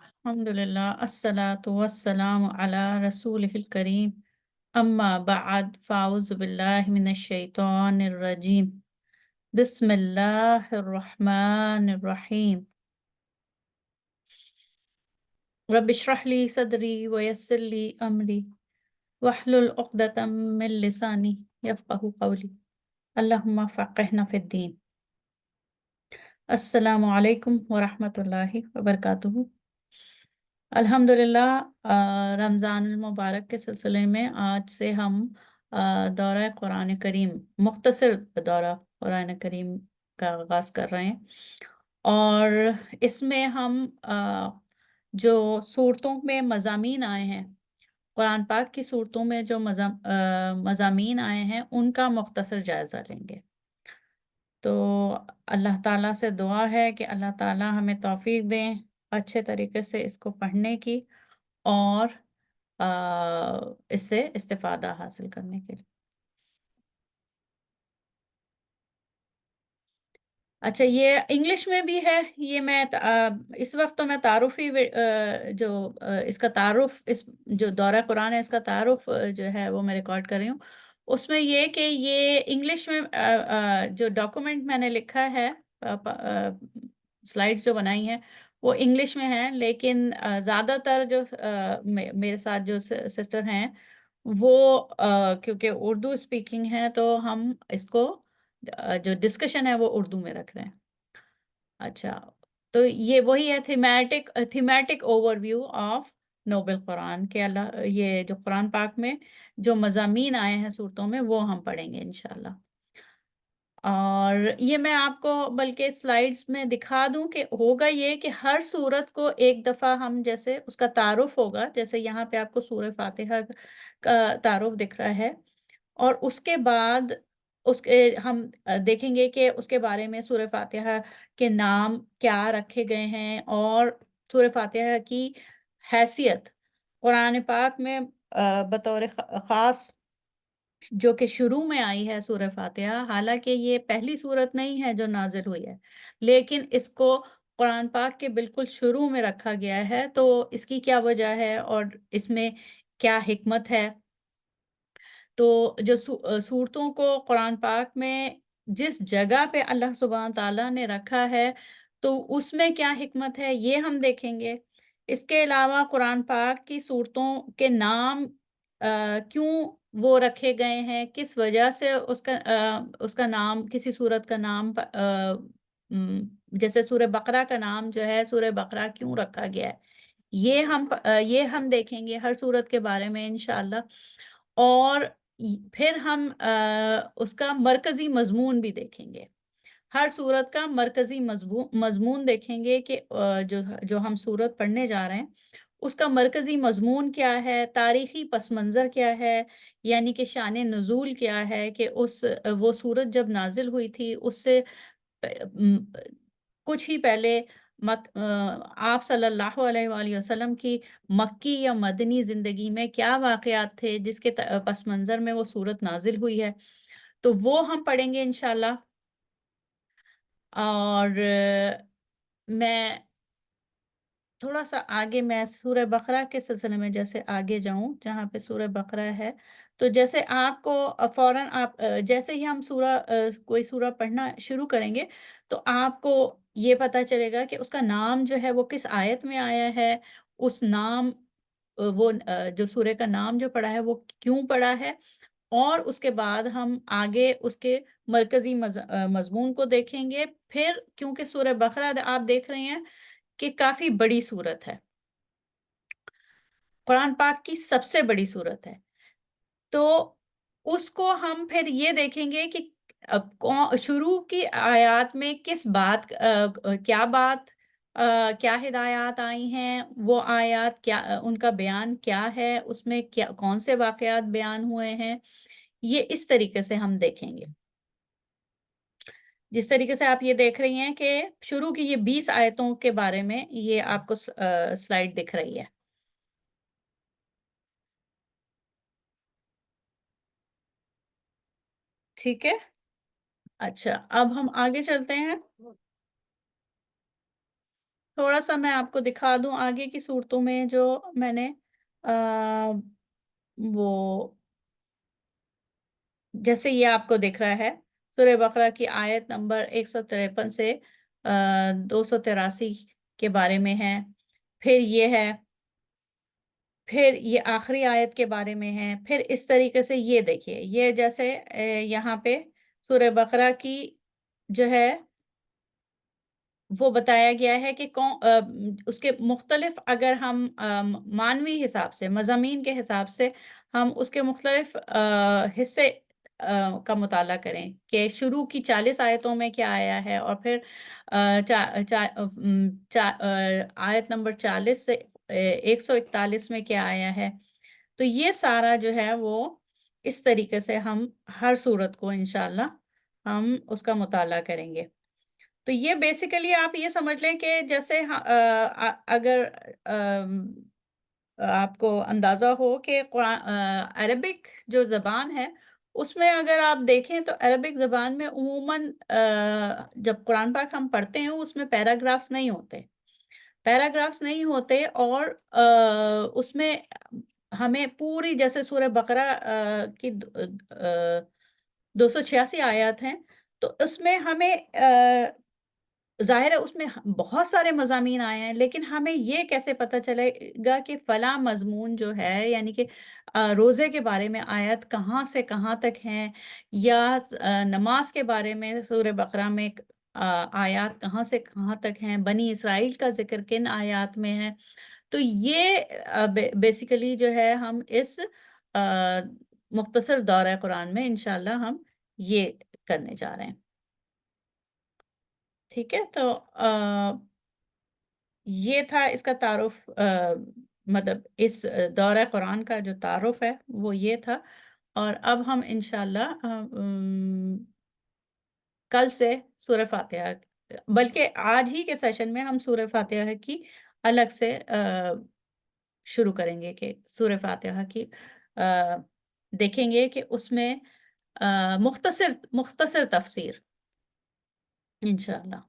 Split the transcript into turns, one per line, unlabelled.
अल्हम्दुलिल्लाह अस्सलातु वस्सलामु अला रसूलिहिल करीम अम्मा बअद फ़ाऊज़ु बिल्लाहि मिनश शैतानिर रजीम बिस्मिल्लाहिर रहमानिर रहीम रब्बि इश्रह ली सदरी व यस्सिर ली अमरी वहलुल उक़दतम मिन लिसानी यफ़क़हू क़ौली अल्लाहुम्मा फ़क़िहना फ़िद्दीन। अस्सलामु अलैकुम व रहमतुल्लाहि व बरकातुहू। अल्हम्दुलिल्लाह रमज़ानुल मुबारक के सिलसिले में आज से हम दौरा कुरान करीम मुख्तसर दौरा कुरान करीम का आगाज़ कर रहे हैं और इसमें हम जो सूरतों में मज़ामीन आए हैं, कुरान पाक की सूरतों में जो मज़ामीन आए हैं उनका मुख्तसर जायज़ा लेंगे। तो अल्लाह ताला से दुआ है कि अल्लाह ताला हमें तौफ़ीक दें अच्छे तरीके से इसको पढ़ने की और इससे इस्तिफ़ादा हासिल करने के लिए। अच्छा, ये इंग्लिश में भी है, ये इस वक़्त तो मैं तारुफ़ी इसका तारुफ़ इस जो दौरा कुरान है इसका तारुफ़ जो है वो मैं रिकॉर्ड कर रही हूँ। उसमें ये कि ये इंग्लिश में जो डॉक्यूमेंट मैंने लिखा है स्लाइड्स जो बनाई हैं, वो इंग्लिश में हैं लेकिन ज़्यादातर जो मेरे साथ जो सिस्टर हैं, वो क्योंकि उर्दू स्पीकिंग है तो हम इसको जो डिस्कशन है वो उर्दू में रख रहे हैं। अच्छा, तो ये वही है thematic overview of noble Quran के ये जो कुरान पाक में जो मज़ामीन आए हैं सूरतों में वो हम पढ़ेंगे इंशाल्लाह। और ये मैं आपको बल्कि स्लाइड्स में दिखा दूँ कि होगा ये कि हर सूरत को एक दफ़ा हम जैसे उसका तारुफ़ होगा, जैसे यहाँ पे आपको सूरह फ़ातिहा का तारुफ़ दिख रहा है। और उसके बाद उसके हम देखेंगे कि उसके बारे में सूरह फ़ातिहा के नाम क्या रखे गए हैं और सूरह फ़ातिहा की हैसियत कुरान पाक में बतौर ख़ास जो कि शुरू में आई है सूरह फ़ातिहा, हालाँकि ये पहली सूरत नहीं है जो नाज़िल हुई है, लेकिन इसको कुरान पाक के बिल्कुल शुरू में रखा गया है, तो इसकी क्या वजह है और इसमें क्या हिकमत है? तो जो सूरतों को कुरान पाक में जिस जगह पे अल्लाह सुब्हान तआला ने रखा है, तो उसमें क्या हिकमत है, ये हम देखेंगे। इसके अलावा कुरान पाक की सूरतों के नाम क्यों वो रखे गए हैं, किस वजह से उसका नाम किसी सूरत का नाम जैसे सूरह बकरा का नाम जो है, सूरह बकरा क्यों रखा गया है, ये हम देखेंगे हर सूरत के बारे में इंशाअल्लाह। और फिर हम उसका मरकज़ी मज़मून भी देखेंगे। हर सूरत का मरकज़ी मज़मून देखेंगे कि जो हम सूरत पढ़ने जा रहे हैं, उसका मरकज़ी मज़मून क्या है, तारीख़ी पस मंज़र क्या है, यानी कि शान नुज़ूल क्या है कि वो सूरत जब नाज़िल हुई थी उससे कुछ ही पहले आप सल्लल्लाहु अलैहि वसल्लम की मक्की या मदनी ज़िंदगी में क्या वाक़यात थे जिसके पस मंज़र में वो सूरत नाज़िल हुई है, तो वो हम पढ़ेंगे इंशाअल्लाह। और मैं थोड़ा-सा आगे मैं सूरह बकरा के सिलसिले में जैसे आगे जाऊँ, जहाँ पे सूरह बकरा है, तो जैसे आपको फ़ौरन जैसे ही हम कोई सूरा पढ़ना शुरू करेंगे, तो आपको ये पता चलेगा कि उसका नाम जो है वो किस आयत में आया है, उस नाम जो सूरह का नाम जो पड़ा है वो क्यों पड़ा है और उसके बाद हम आगे उसके मरकज़ी मज़मून को देखेंगे। फिर क्योंकि सूरह बकरा आप देख रहे हैं कि काफ़ी बड़ी सूरत है। कुरान पाक की सबसे बड़ी सूरत है। तो उसको हम फिर ये देखेंगे कि शुरू की आयत में क्या हिदायत आई हैं, वो आयत उनका बयान क्या है, उसमें क्या कौन से वाक़यात बयान हुए हैं, ये इस तरीके से हम देखेंगे। जिस तरीके से आप ये देख रही हैं कि शुरू की ये 20 आयतों के बारे में ये आपको स्लाइड दिख रही है। ठीक है? अच्छा, अब हम आगे चलते हैं। थोड़ा-सा मैं आपको दिखा दूँ आगे की सूरतों में जो मैंने वो जैसे ये आपको दिख रहा है, सूरह बकरा की आयत नंबर 153 से 283 के बारे में है। फिर ये है, फिर ये आखिरी आयत के बारे में है, फिर इस तरीके से ये देखिए, ये जैसे यहाँ पे सूरह बकरा की जो है वो बताया गया है कि उसके मुख्तलिफ अगर हम मानवी हिसाब से, मज़ामीन के हिसाब से हम उसके मुख्तलिफ हिस्से का मुताला करें कि शुरू की 40 आयतों में क्या आया है और फिर आयत नंबर 40 से 141 में क्या आया है। तो ये सारा जो है वो इस तरीके से हम हर सूरत को इंशाअल्लाह हम उसका मुताला करेंगे। तो ये बेसिकली आप ये समझ लें कि जैसे अगर आपको अंदाज़ा हो कि अरबिक जो ज़बान है, उसमें अगर आप देखें तो अरबिक ज़बान में उमूमन जब कुरान पाक हम पढ़ते हैं, उसमें पैराग्राफ्स नहीं होते। पैराग्राफ्स नहीं होते और उसमें हमें पूरी जैसे सूरह बकरा की 286 आयत हैं, तो उसमें हमें ज़ाहिर है उसमें बहुत सारे मज़ामीन आए हैं, लेकिन हमें ये कैसे पता चलेगा कि फ़लाँ मज़मून जो है यानी कि रोज़े के बारे में आयत कहाँ से कहाँ तक हैं या नमाज़ के बारे में सूरह बकरा में आयत कहाँ से कहाँ तक हैं, बनी इसराइल का ज़िक्र किन आयत में है। तो ये बेसिकली जो है हम इस मुख्तसर दौरा कुरान में इंशाअल्लाह हम ये करने जा रहे हैं। ठीक है? तो ये था इसका तारुफ़ मतलब इस दौरा कुरान का जो तारुफ़ है, वो ये था और अब हम इंशाअल्लाह कल से सूरह फ़ातिहा बल्कि आज ही के सेशन में हम सूरह फ़ातिहा की अलग से शुरू करेंगे कि सूरह फ़ातिहा की देखेंगे कि उसमें मुख्तसर मुख्तसर तफ़सीर इंशाअल्लाह।